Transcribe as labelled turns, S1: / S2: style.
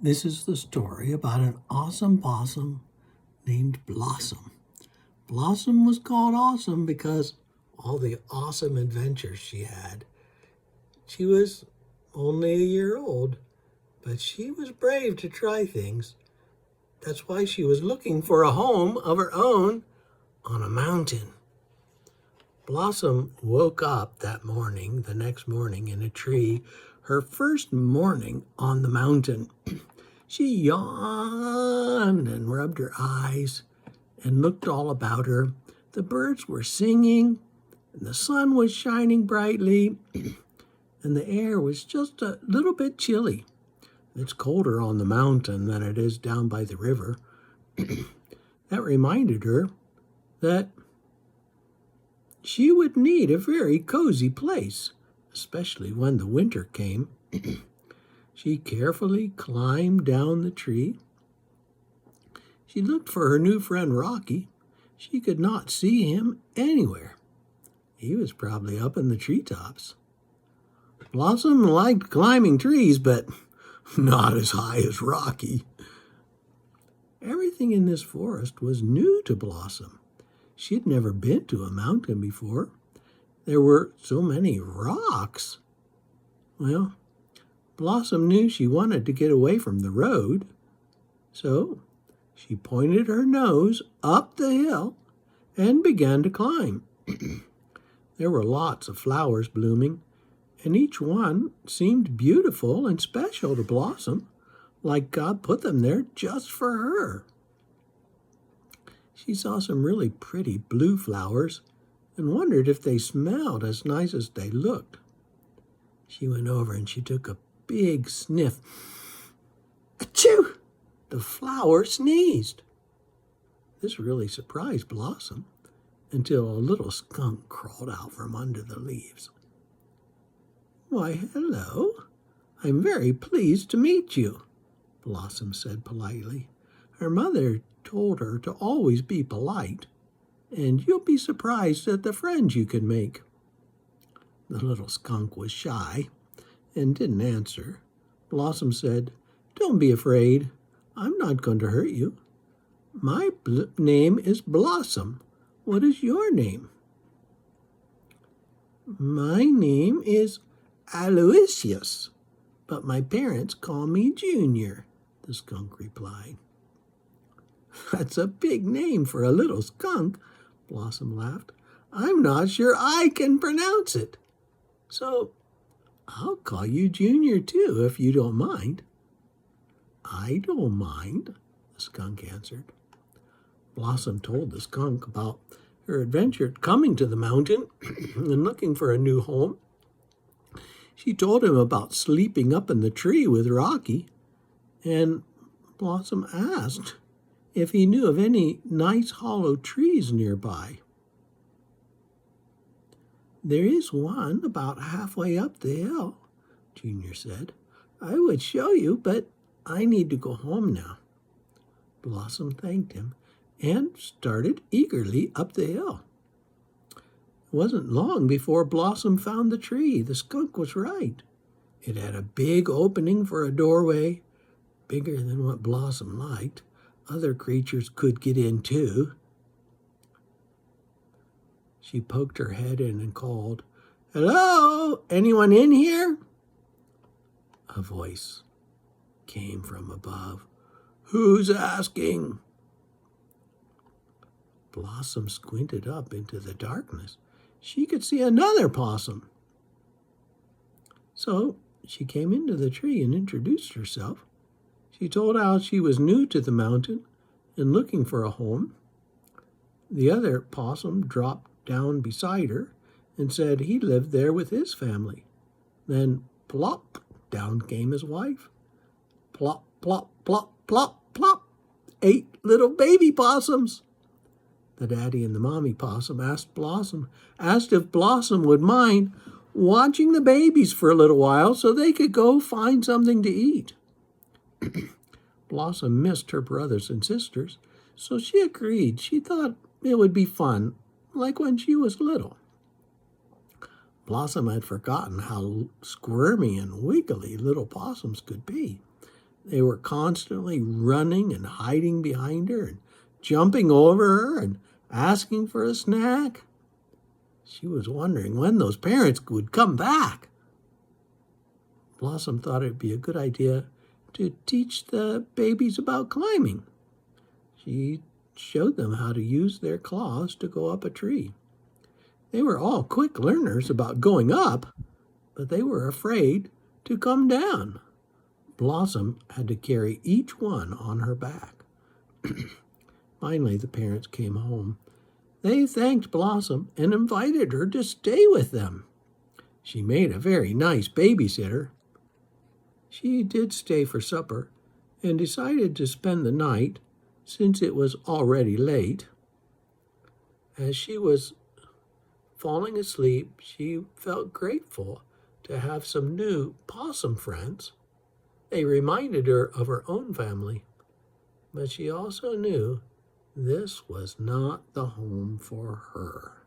S1: This is the story about an awesome possum named Blossom. Blossom was called awesome because all the awesome adventures she had. She was only a year old, but she was brave to try things. That's why she was looking for a home of her own on a mountain. Blossom woke up the next morning in a tree, her first morning on the mountain. She yawned and rubbed her eyes and looked all about her. The birds were singing, and the sun was shining brightly, and the air was just a little bit chilly. It's colder on the mountain than it is down by the river. That reminded her that she would need a very cozy place, especially when the winter came. She carefully climbed down the tree. She looked for her new friend Rocky. She could not see him anywhere. He was probably up in the treetops. Blossom liked climbing trees, but not as high as Rocky. Everything in this forest was new to Blossom. She had never been to a mountain before. There were so many rocks. Well, Blossom knew she wanted to get away from the road, so she pointed her nose up the hill and began to climb. There were lots of flowers blooming, and each one seemed beautiful and special to Blossom, like God put them there just for her. She saw some really pretty blue flowers and wondered if they smelled as nice as they looked. She went over and she took a big sniff. Achoo! The flower sneezed. This really surprised Blossom until a little skunk crawled out from under the leaves. Why, hello. I'm very pleased to meet you, Blossom said politely. Her mother told her to always be polite, and you'll be surprised at the friends you can make. The little skunk was shy and didn't answer. Blossom said, Don't be afraid. I'm not going to hurt you. My name is Blossom. What is your name? My name is Aloysius, but my parents call me Junior, the skunk replied. That's a big name for a little skunk, Blossom laughed. I'm not sure I can pronounce it. So I'll call you Junior too, if you don't mind. I don't mind, the skunk answered. Blossom told the skunk about her adventure coming to the mountain and looking for a new home. She told him about sleeping up in the tree with Rocky, and Blossom asked if he knew of any nice hollow trees nearby. There is one about halfway up the hill, Junior said. I would show you, but I need to go home now. Blossom thanked him and started eagerly up the hill. It wasn't long before Blossom found the tree. The skunk was right. It had a big opening for a doorway, bigger than what Blossom liked. Other creatures could get in too. She poked her head in and called, Hello, anyone in here? A voice came from above. Who's asking? Blossom squinted up into the darkness. She could see another possum. So she came into the tree and introduced herself. She told how she was new to the mountain and looking for a home. The other possum dropped down beside her and said he lived there with his family. Then plop, down came his wife. Plop, plop, plop, plop, plop. 8 little baby possums. The daddy and the mommy possum asked if Blossom would mind watching the babies for a little while so they could go find something to eat. Blossom missed her brothers and sisters, so she agreed. She thought it would be fun, like when she was little. Blossom had forgotten how squirmy and wiggly little possums could be. They were constantly running and hiding behind her and jumping over her and asking for a snack. She was wondering when those parents would come back. Blossom thought it'd be a good idea to teach the babies about climbing. She showed them how to use their claws to go up a tree. They were all quick learners about going up, but they were afraid to come down. Blossom had to carry each one on her back. Finally, the parents came home. They thanked Blossom and invited her to stay with them. She made a very nice babysitter. She did stay for supper and decided to spend the night since it was already late. As she was falling asleep, she felt grateful to have some new possum friends. They reminded her of her own family, but she also knew this was not the home for her.